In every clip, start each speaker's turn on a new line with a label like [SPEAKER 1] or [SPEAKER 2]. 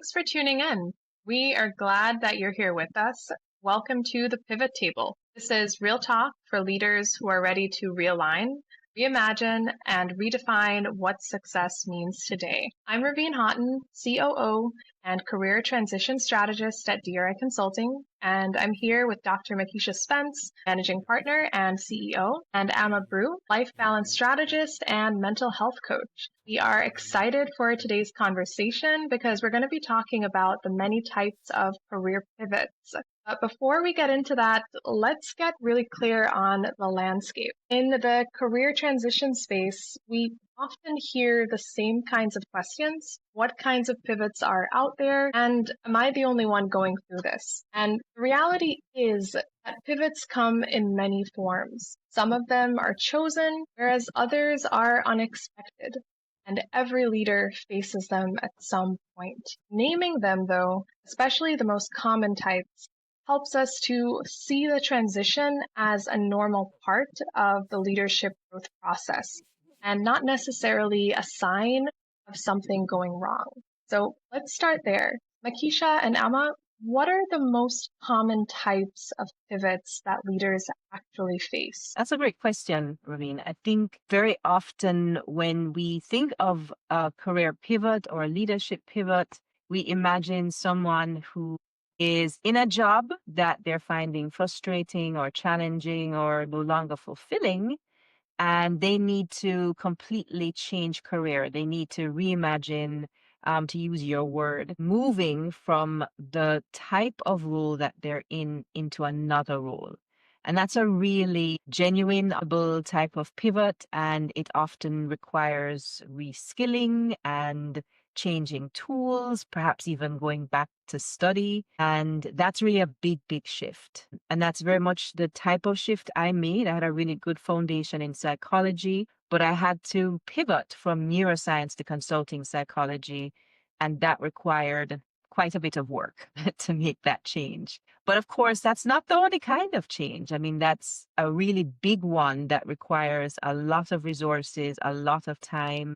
[SPEAKER 1] Thanks for tuning in. We are glad that you're here with us. Welcome to the Pivot Table. This is real talk for leaders who are ready to realign, reimagine, and redefine what success means today. I'm Raveen Houghton, COO and Career Transition Strategist at DRI Consulting, and I'm here with Dr. Makisha Spence, Managing Partner and CEO, and Amma Brew, Life Balance Strategist and Mental Health Coach. We are excited for today's conversation because we're going to be talking about the many types of career pivots. But before we get into that, let's get really clear on the landscape. In the career transition space, we often hear the same kinds of questions. What kinds of pivots are out there? And am I the only one going through this? And the reality is that pivots come in many forms. Some of them are chosen, whereas others are unexpected. And every leader faces them at some point. Naming them, though, especially the most common types, helps us to see the transition as a normal part of the leadership growth process and not necessarily a sign of something going wrong. So let's start there. Makisha and Amma, what are the most common types of pivots that leaders actually face?
[SPEAKER 2] That's a great question, Raveen. I think very often when we think of a career pivot or a leadership pivot, we imagine someone who is in a job that they're finding frustrating or challenging or no longer fulfilling, and they need to completely change career. They need to reimagine, to use your word, moving from the type of role that they're in into another role. And that's a really genuine able type of pivot, and it often requires reskilling and changing tools, perhaps even going back to study. And that's really a big, big shift. And that's very much the type of shift I made. I had a really good foundation in psychology, but I had to pivot from neuroscience to consulting psychology. And that required quite a bit of work to make that change. But of course, that's not the only kind of change. I mean, that's a really big one that requires a lot of resources, a lot of time.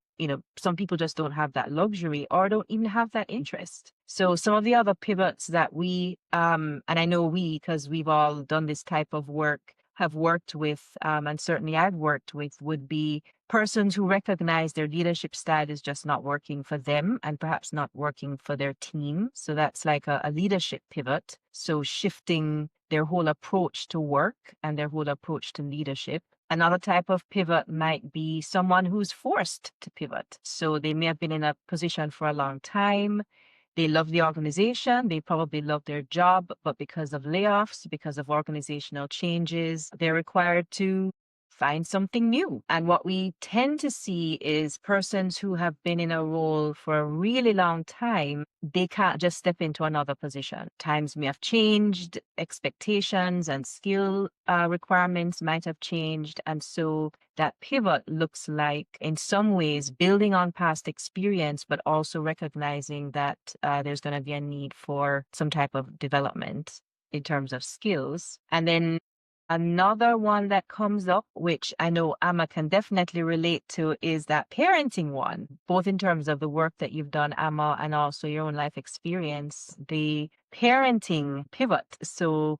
[SPEAKER 2] Some people just don't have that luxury or don't even have that interest. So some of the other pivots that and I know because we've all done this type of work, have worked with, and certainly I've worked with, would be persons who recognize their leadership style is just not working for them and perhaps not working for their team. So that's like a leadership pivot. So shifting their whole approach to work and their whole approach to leadership. Another type of pivot might be someone who's forced to pivot. So they may have been in a position for a long time. They love the organization. They probably love their job, but because of layoffs, because of organizational changes, they're required to find something new. And what we tend to see is persons who have been in a role for a really long time, they can't just step into another position. Times may have changed, expectations and skill requirements might have changed. And so that pivot looks like, in some ways, building on past experience, but also recognizing that there's going to be a need for some type of development in terms of skills. And then another one that comes up, which I know Amma can definitely relate to, is that parenting one, both in terms of the work that you've done, Amma, and also your own life experience, the parenting pivot. So,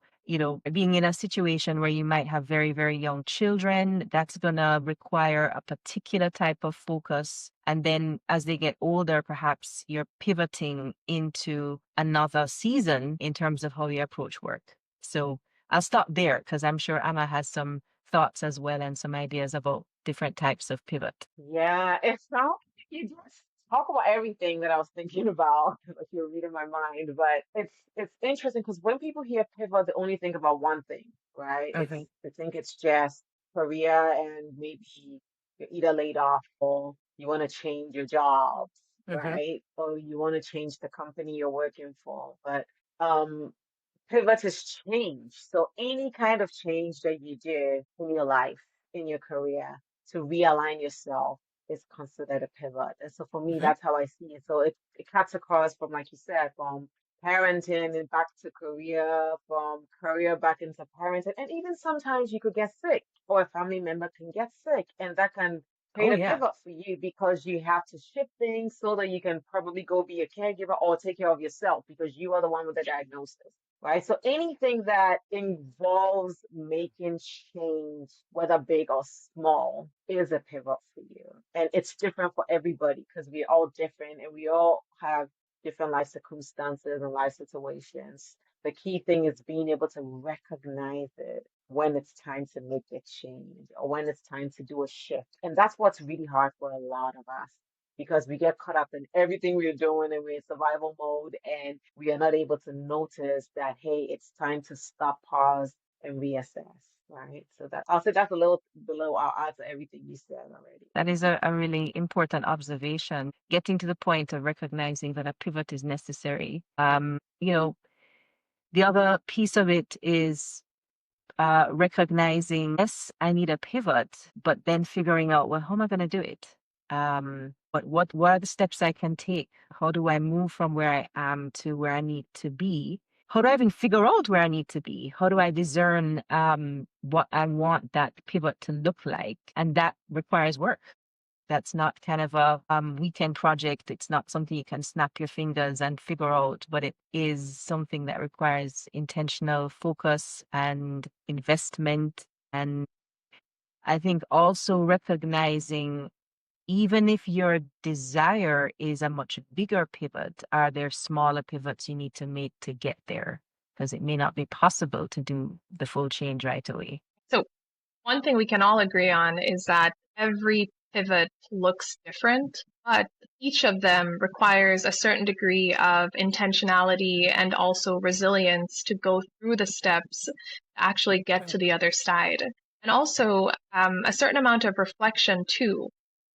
[SPEAKER 2] being in a situation where you might have very, very young children, that's going to require a particular type of focus. And then as they get older, perhaps you're pivoting into another season in terms of how you approach work. So I'll stop there because I'm sure Anna has some thoughts as well and some ideas about different types of pivot.
[SPEAKER 3] Yeah, it's not you just talk about everything that I was thinking about, like you're reading my mind. But it's interesting because when people hear pivot, they only think about one thing, right?
[SPEAKER 2] Okay.
[SPEAKER 3] They think it's just career and maybe you're either laid off or you want to change your jobs,
[SPEAKER 2] Mm-hmm.
[SPEAKER 3] right? Or you want to change the company you're working for. But um pivot is change. So any kind of change that you do in your life, in your career, to realign yourself is considered a pivot. And so for me,
[SPEAKER 2] Mm-hmm.
[SPEAKER 3] that's how I see it. So it cuts across from, like you said, from parenting and back to career, from career back into parenting. And even sometimes you could get sick or a family member can get sick and that can
[SPEAKER 2] Oh,
[SPEAKER 3] create a
[SPEAKER 2] yeah.
[SPEAKER 3] pivot for you because you have to shift things so that you can probably go be a caregiver or take care of yourself because you are the one with the diagnosis, right? So anything that involves making change, whether big or small, is a pivot for you. And it's different for everybody because we're all different and we all have different life circumstances and life situations. The key thing is being able to recognize it when it's time to make a change or when it's time to do a shift. And that's what's really hard for a lot of us because we get caught up in everything we're doing and we're in survival mode and we are not able to notice that, hey, it's time to stop, pause, and reassess. Right. So that I'll say that's a little below. I'll add to everything you said already.
[SPEAKER 2] That is a really important observation. Getting to the point of recognizing that a pivot is necessary. The other piece of it is recognizing, yes, I need a pivot, but then figuring out, well, how am I going to do it? What are the steps I can take? How do I move from where I am to where I need to be? How do I even figure out where I need to be? How do I discern what I want that pivot to look like? And that requires work. That's not kind of a weekend project. It's not something you can snap your fingers and figure out, but it is something that requires intentional focus and investment. And I think also recognizing, even if your desire is a much bigger pivot, are there smaller pivots you need to make to get there? Because it may not be possible to do the full change right away.
[SPEAKER 1] So one thing we can all agree on is that every pivot looks different, but each of them requires a certain degree of intentionality and also resilience to go through the steps to actually get to the other side. And also a certain amount of reflection too,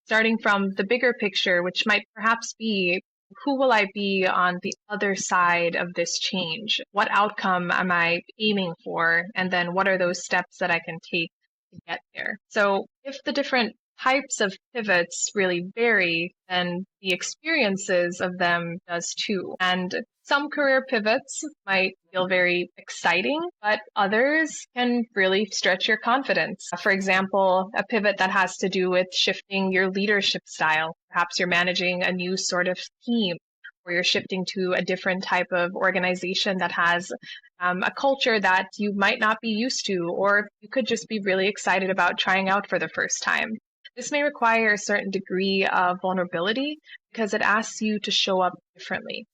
[SPEAKER 1] starting from the bigger picture, which might perhaps be who will I be on the other side of this change? What outcome am I aiming for? And then what are those steps that I can take to get there? So if the different types of pivots really vary, then the experiences of them does too. And some career pivots might feel very exciting, but others can really stretch your confidence. For example, a pivot that has to do with shifting your leadership style. Perhaps you're managing a new sort of team, or you're shifting to a different type of organization that has a culture that you might not be used to, or you could just be really excited about trying out for the first time. This may require a certain degree of vulnerability because it asks you to show up differently.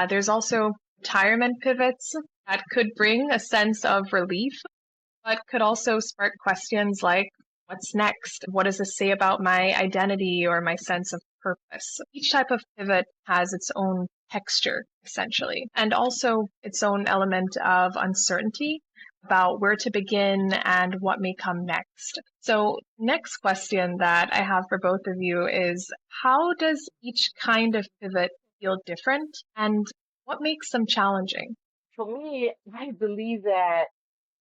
[SPEAKER 1] There's also retirement pivots that could bring a sense of relief, but could also spark questions like, what's next? What does this say about my identity or my sense of purpose? Each type of pivot has its own texture, essentially, and also its own element of uncertainty about where to begin and what may come next. So, next question that I have for both of you is, how does each kind of pivot feel different, and what makes them challenging?
[SPEAKER 3] For me, I believe that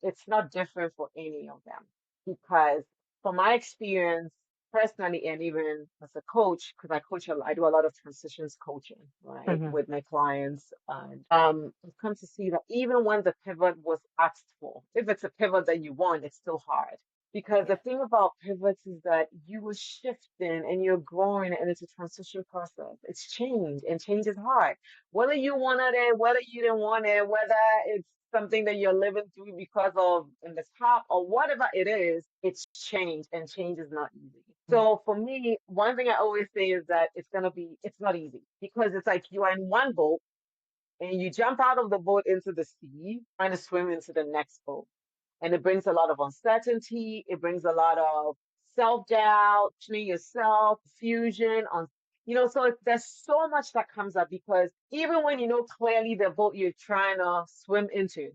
[SPEAKER 3] it's not different for any of them because from my experience personally and even as a coach, because I do a lot of transitions coaching, right,
[SPEAKER 2] Mhm.
[SPEAKER 3] with my clients. And I've come to see that even when the pivot was asked for, if it's a pivot that you want, it's still hard. Because the thing about pivots is that you are shifting and you're growing and it's a transition process. It's change and change is hard. Whether you wanted it, whether you didn't want it, whether it's something that you're living through because of in the top or whatever it is, it's change and change is not easy. So for me, one thing I always say is that it's not easy because it's like you are in one boat and you jump out of the boat into the sea, trying to swim into the next boat. And it brings a lot of uncertainty. It brings a lot of self-doubt, questioning yourself, confusion on, so there's so much that comes up because even when you know clearly the boat you're trying to swim into,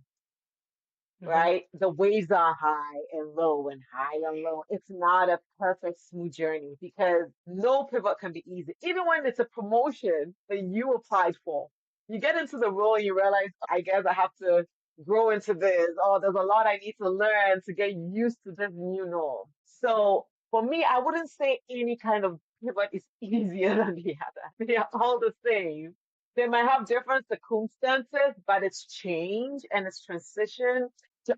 [SPEAKER 2] Mhm.
[SPEAKER 3] right? The waves are high and low and high and low. It's not a perfect smooth journey because no pivot can be easy. Even when it's a promotion that you applied for, you get into the role and you realize, I guess I have to grow into this. Oh, there's a lot I need to learn to get used to this new norm. So for me, I wouldn't say any kind of pivot is easier than the other. They are all the same. They might have different circumstances, but it's change and it's transition to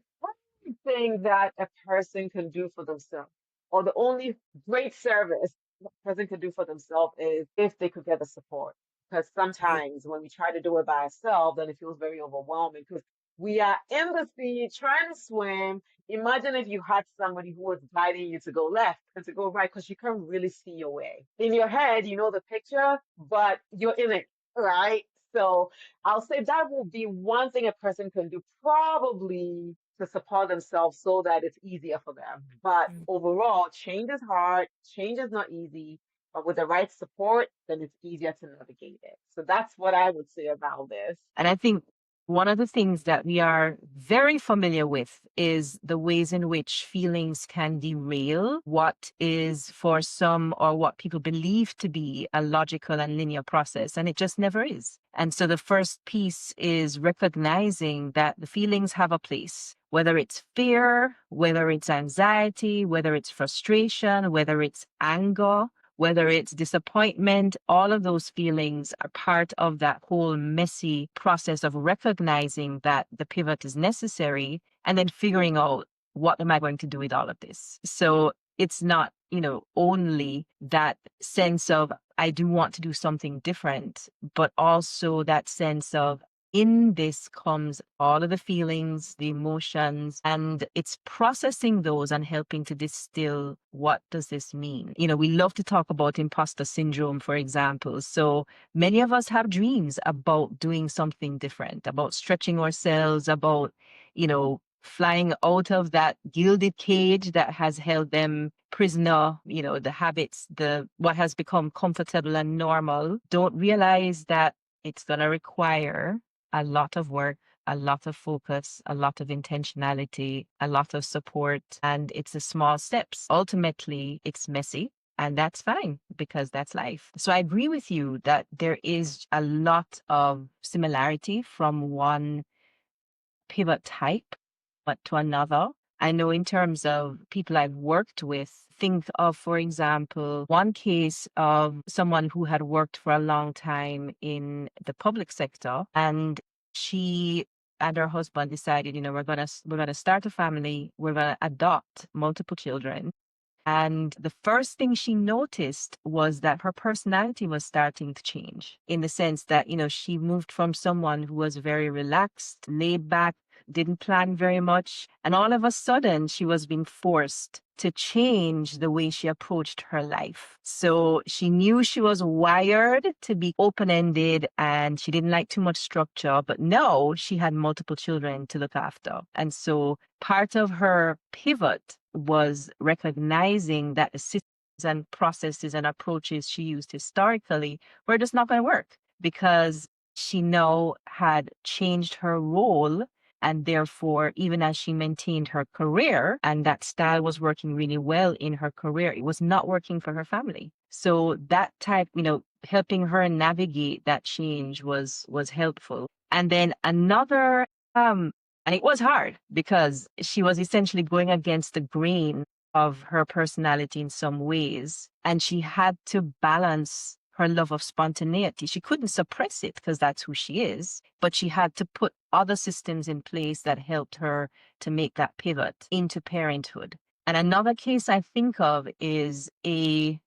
[SPEAKER 3] everything that a person can do for themselves or the only great service a person could do for themselves is if they could get the support. Because sometimes when we try to do it by ourselves, then it feels very overwhelming because we are in the sea trying to swim. Imagine if you had somebody who was guiding you to go left and to go right because you can't really see your way. In your head, you know the picture, but you're in it, right? So I'll say that will be one thing a person can do, probably to support themselves so that it's easier for them. But overall, change is hard, change is not easy, but with the right support, then it's easier to navigate it. So that's what I would say about this.
[SPEAKER 2] And I think one of the things that we are very familiar with is the ways in which feelings can derail what is for some or what people believe to be a logical and linear process. And it just never is. And so the first piece is recognizing that the feelings have a place, whether it's fear, whether it's anxiety, whether it's frustration, whether it's anger, whether it's disappointment, all of those feelings are part of that whole messy process of recognizing that the pivot is necessary and then figuring out what am I going to do with all of this. So it's not, only that sense of I do want to do something different, but also that sense of in this comes all of the feelings, the emotions, and it's processing those and helping to distill what does this mean. We love to talk about imposter syndrome, for example. So many of us have dreams about doing something different, about stretching ourselves, about, flying out of that gilded cage that has held them prisoner, the habits, what has become comfortable and normal, don't realize that it's going to require a lot of work, a lot of focus, a lot of intentionality, a lot of support, and it's the small steps. Ultimately, it's messy, and that's fine because that's life. So I agree with you that there is a lot of similarity from one pivot type but to another. I know in terms of people I've worked with, think of, for example, one case of someone who had worked for a long time in the public sector, and she and her husband decided, we're gonna start a family, we're gonna adopt multiple children. And the first thing she noticed was that her personality was starting to change in the sense that, she moved from someone who was very relaxed, laid back, didn't plan very much. And all of a sudden, she was being forced to change the way she approached her life. So she knew she was wired to be open-ended and she didn't like too much structure, but now she had multiple children to look after. And so part of her pivot was recognizing that the systems and processes and approaches she used historically were just not going to work because she now had changed her role. And therefore, even as she maintained her career and that style was working really well in her career, it was not working for her family. So that type, helping her navigate that change was helpful. And then another, and it was hard because she was essentially going against the grain of her personality in some ways. And she had to balance her love of spontaneity. She couldn't suppress it because that's who she is, but she had to put other systems in place that helped her to make that pivot into parenthood. And another case I think of is a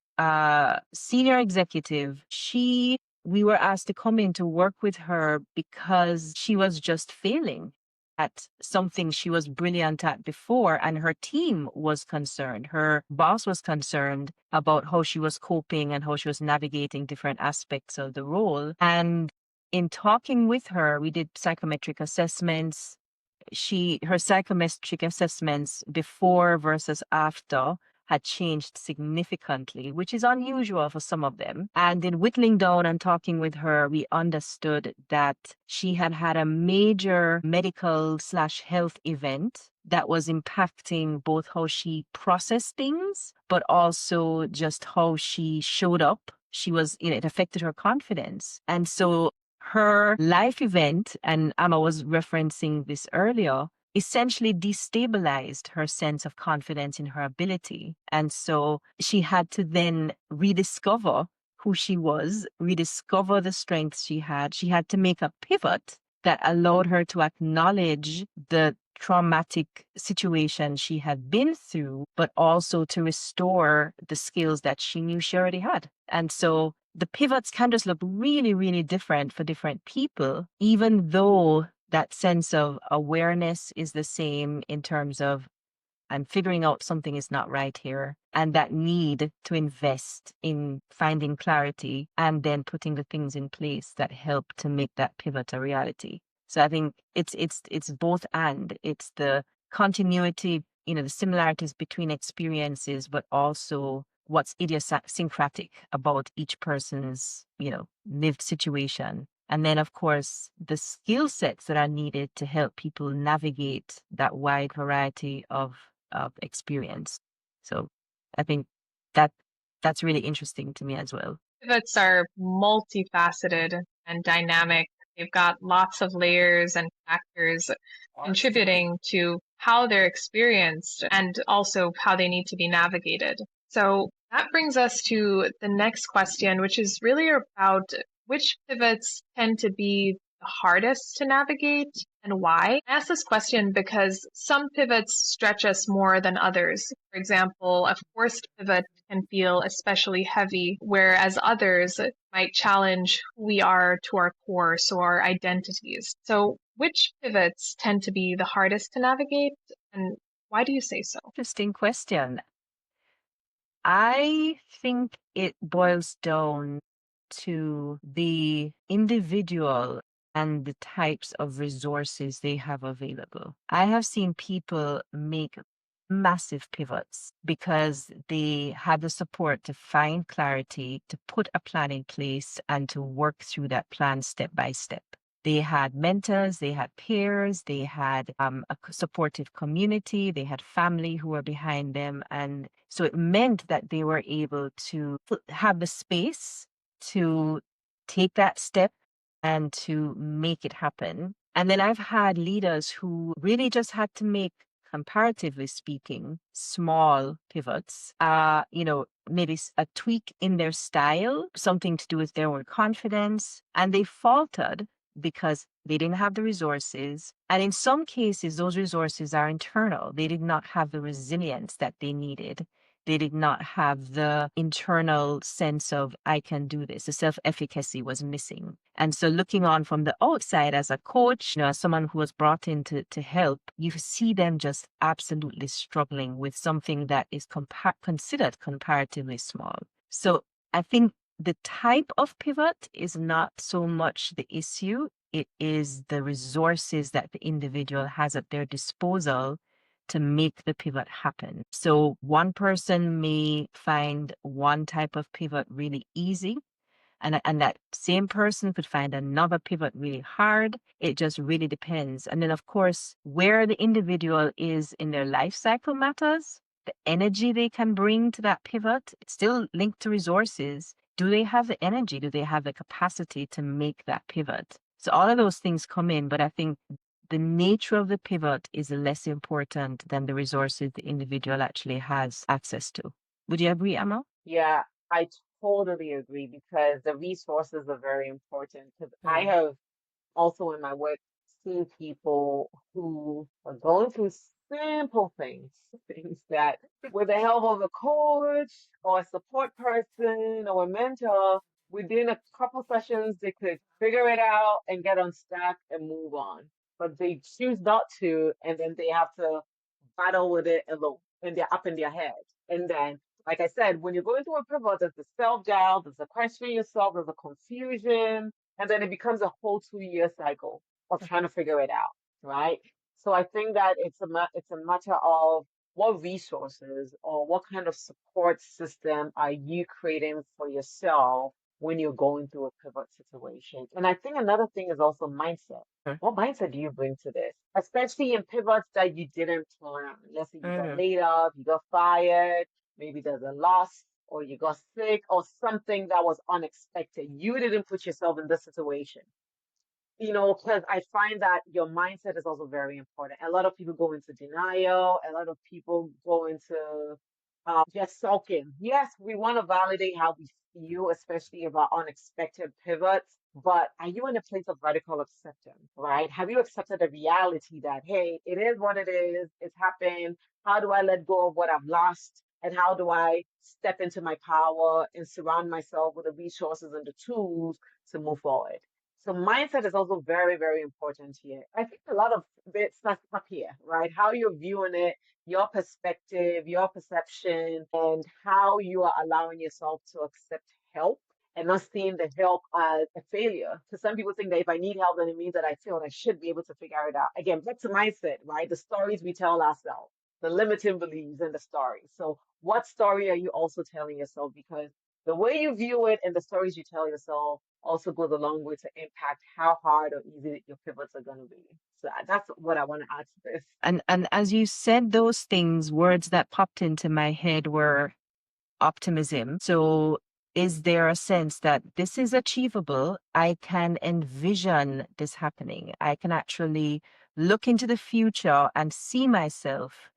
[SPEAKER 2] senior executive. We were asked to come in to work with her because she was just failing at something she was brilliant at before, and her team was concerned. Her boss was concerned about how she was coping and how she was navigating different aspects of the role. And in talking with her, we did psychometric assessments. Her psychometric assessments before versus after had changed significantly, which is unusual for some of them. And in whittling down and talking with her, we understood that she had had a major medical/health event that was impacting both how she processed things, but also just how she showed up. It affected her confidence. And so her life event, and Amma was referencing this earlier, essentially destabilized her sense of confidence in her ability. And so she had to then rediscover who she was, rediscover the strengths she had. She had to make a pivot that allowed her to acknowledge the traumatic situation she had been through, but also to restore the skills that she knew she already had. And so the pivots can just look really, really different for different people, even though that sense of awareness is the same in terms of I'm figuring out something is not right here. And that need to invest in finding clarity and then putting the things in place that help to make that pivot a reality. So I think it's both and it's the continuity, the similarities between experiences, but also what's idiosyncratic about each person's, lived situation. And then, of course, the skill sets that are needed to help people navigate that wide variety of experience. So I think that that's really interesting to me as well.
[SPEAKER 1] Pivots are multifaceted and dynamic. They've got lots of layers and factors contributing to how they're experienced and also how they need to be navigated. So that brings us to the next question, which is really about which pivots tend to be the hardest to navigate and why. I ask this question because some pivots stretch us more than others. For example, a forced pivot can feel especially heavy, whereas others might challenge who we are to our core, so our identities. So, which pivots tend to be the hardest to navigate, and why do you say so?
[SPEAKER 2] Interesting question. I think it boils down to the individual and the types of resources they have available. I have seen people make massive pivots because they had the support to find clarity, to put a plan in place, and to work through that plan step by step. They had mentors, they had peers, they had supportive community, they had family who were behind them. And so it meant that they were able to have the space to take that step and to make it happen. And then I've had leaders who really just had to make, comparatively speaking, small pivots, maybe a tweak in their style, something to do with their own confidence, and they faltered because they didn't have the resources. And in some cases, those resources are internal. They did not have the resilience that they needed. They did not have the internal sense of, I can do this. The self-efficacy was missing. And so looking on from the outside as a coach, as someone who was brought in to help, you see them just absolutely struggling with something that is considered comparatively small. So I think the type of pivot is not so much the issue. It is the resources that the individual has at their disposal to make the pivot happen. So one person may find one type of pivot really easy, and that same person could find another pivot really hard. It just really depends. And then, of course, where the individual is in their life cycle matters. The energy they can bring to that pivot, it's still linked to resources. Do they have the energy? Do they have the capacity to make that pivot? So all of those things come in, but I think the nature of the pivot is less important than the resources the individual actually has access to. Would you agree, Amal?
[SPEAKER 3] Yeah, I totally agree because the resources are very important. Because I have also in my work seen people who are going through simple things, things that with the help of a coach or a support person or a mentor, within a couple sessions, they could figure it out and get unstuck and move on. But they choose not to, and then they have to battle with it alone, and they're up in their head. And then, like I said, when you're going through a pivot, there's the self-doubt, there's the question yourself, there's a confusion, and then it becomes a whole 2 year cycle of trying to figure it out, right? So I think that it's a matter of what resources or what kind of support system are you creating for yourself when you're going through a pivot situation. And I think another thing is also mindset. What mindset do you bring to this? Especially in pivots that you didn't plan. Let's say you got laid off, you got fired, maybe there's a loss, or you got sick, or something that was unexpected. You didn't put yourself in this situation. Because I find that your mindset is also very important. A lot of people go into denial. A lot of people go into just sulking. Yes, we want to validate how we feel, especially about unexpected pivots. but are you in a place of radical acceptance, right? Have you accepted the reality that, hey, it is what it is, it's happened. How do I let go of what I've lost? And how do I step into my power and surround myself with the resources and the tools to move forward? So mindset is also very, very important here. I think a lot of it starts up here, right? How you're viewing it, your perspective, your perception, and how you are allowing yourself to accept help and not seeing the help as a failure. Because some people think that if I need help, then it means that I failed. I should be able to figure it out. Again, back to mindset, right? The stories we tell ourselves, the limiting beliefs in the story. So, what story are you also telling yourself? Because the way you view it and the stories you tell yourself also goes a long way to impact how hard or easy your pivots are going to be. So that's what I want to add to this.
[SPEAKER 2] And as you said those things, words that popped into my head were optimism. So is there a sense that this is achievable? I can envision this happening. I can actually look into the future and see myself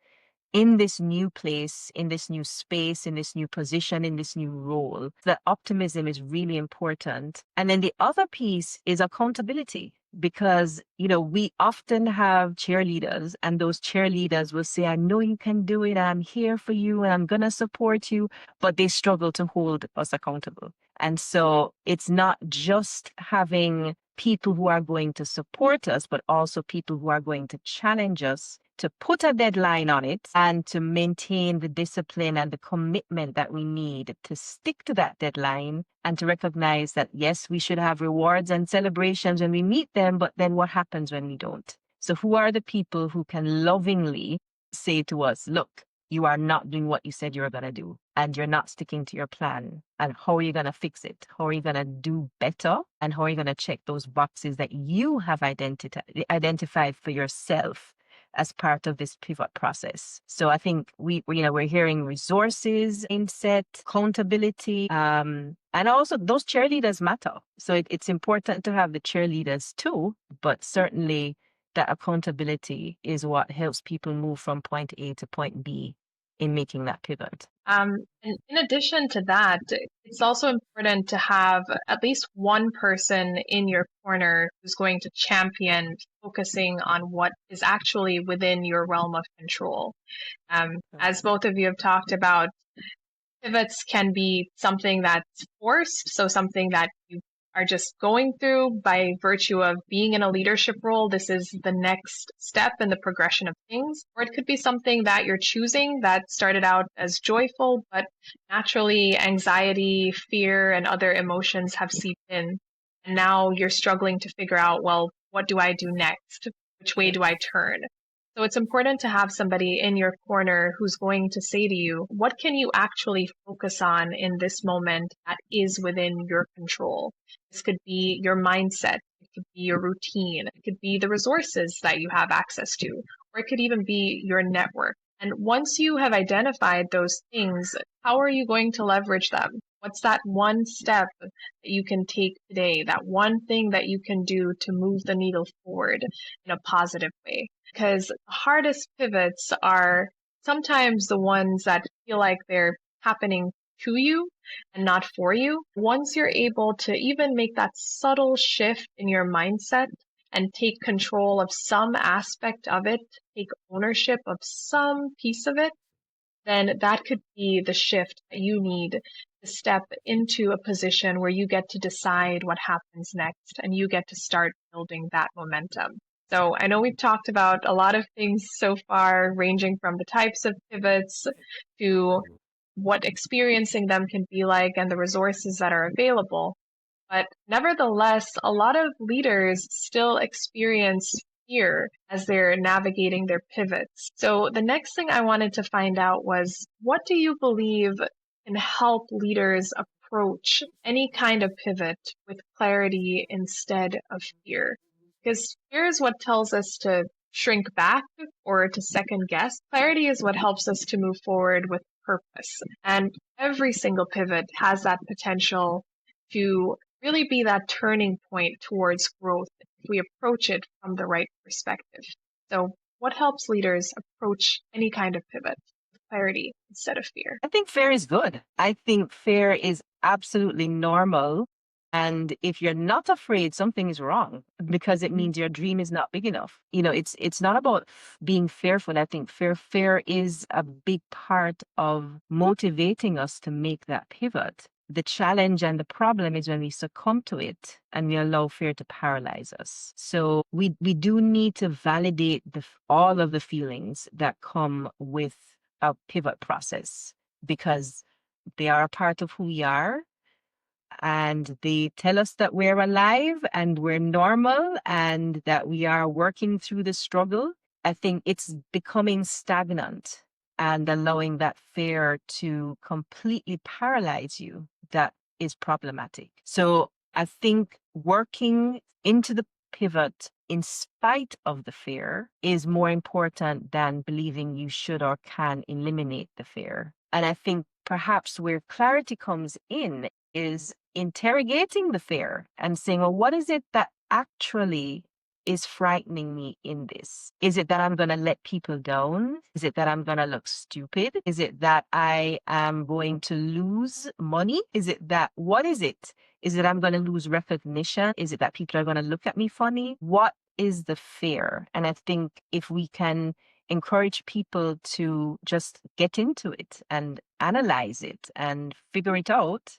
[SPEAKER 2] in this new place, in this new space, in this new position, in this new role. That optimism is really important. And then the other piece is accountability. Because, we often have cheerleaders, and those cheerleaders will say, I know you can do it. I'm here for you and I'm going to support you. But they struggle to hold us accountable. And so it's not just having people who are going to support us, but also people who are going to challenge us to put a deadline on it and to maintain the discipline and the commitment that we need to stick to that deadline and to recognize that, yes, we should have rewards and celebrations when we meet them, but then what happens when we don't? So who are the people who can lovingly say to us, look, you are not doing what you said you were going to do, and you're not sticking to your plan. And how are you going to fix it? How are you going to do better? And how are you going to check those boxes that you have identified for yourself as part of this pivot process? So I think we're hearing resources, mindset, accountability, and also those cheerleaders matter. So it's important to have the cheerleaders too, but certainly that accountability is what helps people move from point A to point B in making that pivot.
[SPEAKER 1] And in addition to that, it's also important to have at least one person in your corner who's going to champion focusing on what is actually within your realm of control. As both of you have talked about, pivots can be something that's forced, so something that you are just going through by virtue of being in a leadership role. This is the next step in the progression of things. Or it could be something that you're choosing that started out as joyful, but naturally anxiety, fear, and other emotions have seeped in. And now you're struggling to figure out, well, what do I do next? Which way do I turn? So it's important to have somebody in your corner who's going to say to you, what can you actually focus on in this moment that is within your control? This could be your mindset. It could be your routine. It could be the resources that you have access to, or it could even be your network. And once you have identified those things, how are you going to leverage them? What's that one step that you can take today? That one thing that you can do to move the needle forward in a positive way? Because the hardest pivots are sometimes the ones that feel like they're happening to you and not for you. Once you're able to even make that subtle shift in your mindset and take control of some aspect of it, take ownership of some piece of it, then that could be the shift that you need to step into a position where you get to decide what happens next and you get to start building that momentum. So I know we've talked about a lot of things so far, ranging from the types of pivots to what experiencing them can be like and the resources that are available. But nevertheless, a lot of leaders still experience fear as they're navigating their pivots. So the next thing I wanted to find out was, what do you believe can help leaders approach any kind of pivot with clarity instead of fear? Because fear is what tells us to shrink back or to second guess. Clarity is what helps us to move forward with purpose. And every single pivot has that potential to really be that turning point towards growth if we approach it from the right perspective. So, what helps leaders approach any kind of pivot with clarity instead of fear?
[SPEAKER 2] I think fear is good. I think fear is absolutely normal And if you're not afraid, something is wrong because it means your dream is not big enough. It's not about being fearful. I think fear is a big part of motivating us to make that pivot. The challenge and the problem is when we succumb to it and we allow fear to paralyze us. So we do need to validate all of the feelings that come with a pivot process because they are a part of who we are and they tell us that we're alive and we're normal and that we are working through the struggle. I think it's becoming stagnant and allowing that fear to completely paralyze you that is problematic. So I think working into the pivot in spite of the fear is more important than believing you should or can eliminate the fear. And I think perhaps where clarity comes in is interrogating the fear and saying, well, what is it that actually is frightening me in this? Is it that I'm going to let people down? Is it that I'm going to look stupid? Is it that I am going to lose money? Is it that, what is it? Is it I'm going to lose recognition? Is it that people are going to look at me funny? What is the fear? And I think if we can encourage people to just get into it and analyze it and figure it out,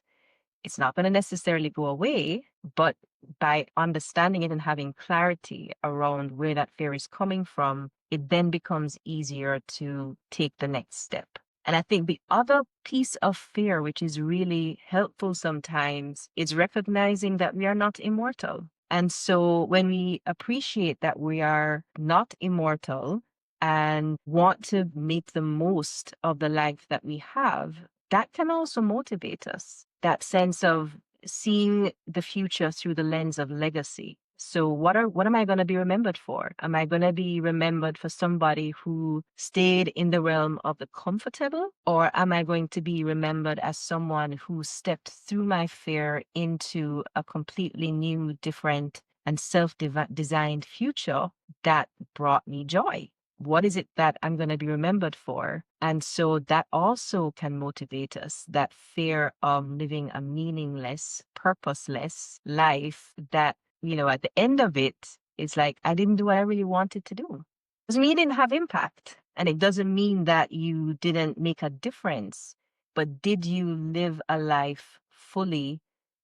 [SPEAKER 2] it's not going to necessarily go away, but by understanding it and having clarity around where that fear is coming from, it then becomes easier to take the next step. And I think the other piece of fear, which is really helpful sometimes, is recognizing that we are not immortal. And so when we appreciate that we are not immortal and want to make the most of the life that we have, that can also motivate us. That sense of seeing the future through the lens of legacy. So what am I going to be remembered for? Am I going to be remembered for somebody who stayed in the realm of the comfortable? Or am I going to be remembered as someone who stepped through my fear into a completely new, different, and self-designed future that brought me joy? What is it that I'm going to be remembered for? And so that also can motivate us, that fear of living a meaningless, purposeless life that, at the end of it, it's like, I didn't do what I really wanted to do. Doesn't mean you didn't have impact. And it doesn't mean that you didn't make a difference, but did you live a life fully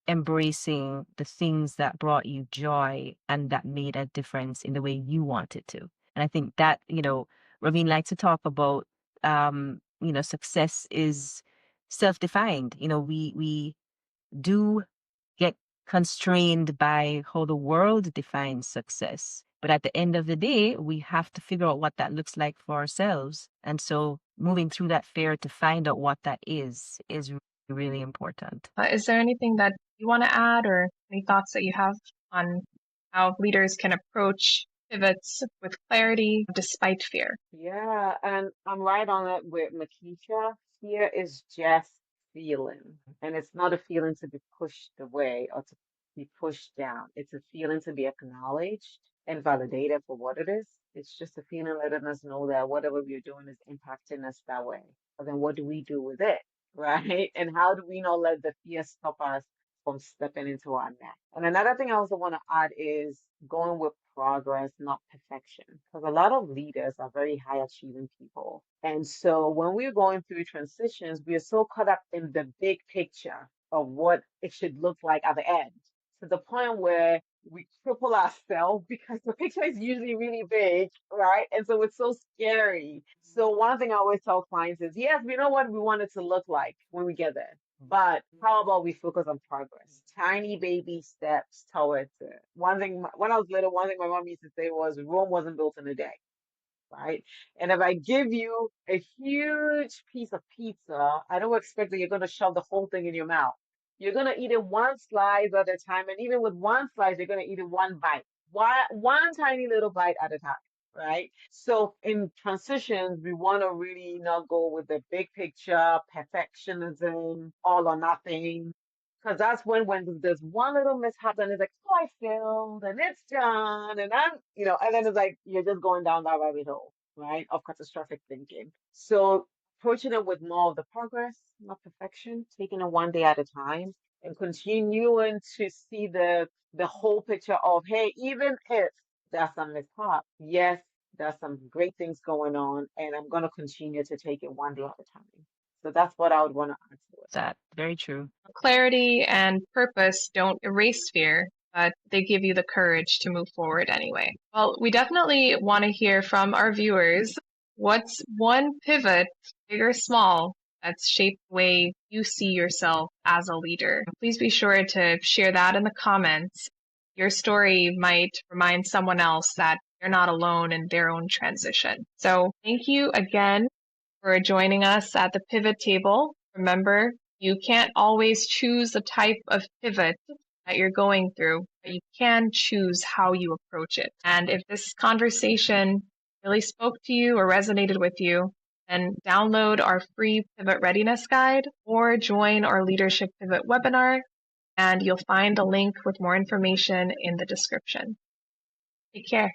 [SPEAKER 2] embracing the things that brought you joy and that made a difference in the way you wanted to? And I think that, Raveen likes to talk about, success is self-defined. We do get constrained by how the world defines success. But at the end of the day, we have to figure out what that looks like for ourselves. And so moving through that fear to find out what that is really important.
[SPEAKER 1] Is there anything that you want to add or any thoughts that you have on how leaders can approach pivots with clarity despite fear?
[SPEAKER 3] Yeah, and I'm right on it with Makisha. Fear is just feeling, and it's not a feeling to be pushed away or to be pushed down. It's a feeling to be acknowledged and validated for what it is. It's just a feeling letting us know that whatever we're doing is impacting us that way. But then what do we do with it, right? And how do we not let the fear stop us from stepping into our next? And another thing I also want to add is going with progress, not perfection. Because a lot of leaders are very high achieving people. And so when we're going through transitions, we are so caught up in the big picture of what it should look like at the end to the point where we cripple ourselves because the picture is usually really big, right? And so it's so scary. So one thing I always tell clients is, yes, we know what we want it to look like when we get there. But how about we focus on progress? Tiny baby steps towards it. One thing, when I was little, one thing my mom used to say was Rome wasn't built in a day, right? And if I give you a huge piece of pizza, I don't expect that you're going to shove the whole thing in your mouth. You're going to eat it one slice at a time. And even with one slice, you're going to eat it one bite, one tiny little bite at a time. Right. So in transitions, we want to really not go with the big picture, perfectionism, all or nothing. Because that's when there's one little mishap and it's like, oh, I failed and it's done. And and then it's like, you're just going down that rabbit hole, right? Of catastrophic thinking. So approaching it with more of the progress, not perfection, taking it one day at a time. and continuing to see the whole picture of, hey, even if there's some mishap, yes, there's some great things going on, and I'm going to continue to take it one day at a time. So that's what I would want to add to it.
[SPEAKER 2] That very true.
[SPEAKER 1] Clarity and purpose don't erase fear, but they give you the courage to move forward anyway. Well, we definitely want to hear from our viewers. What's one pivot, big or small, that's shaped the way you see yourself as a leader? Please be sure to share that in the comments. Your story might remind someone else that they're not alone in their own transition. So thank you again for joining us at the pivot table. Remember, you can't always choose the type of pivot that you're going through, but you can choose how you approach it. And if this conversation really spoke to you or resonated with you, then download our free pivot readiness guide or join our leadership pivot webinar, and you'll find a link with more information in the description. Take care.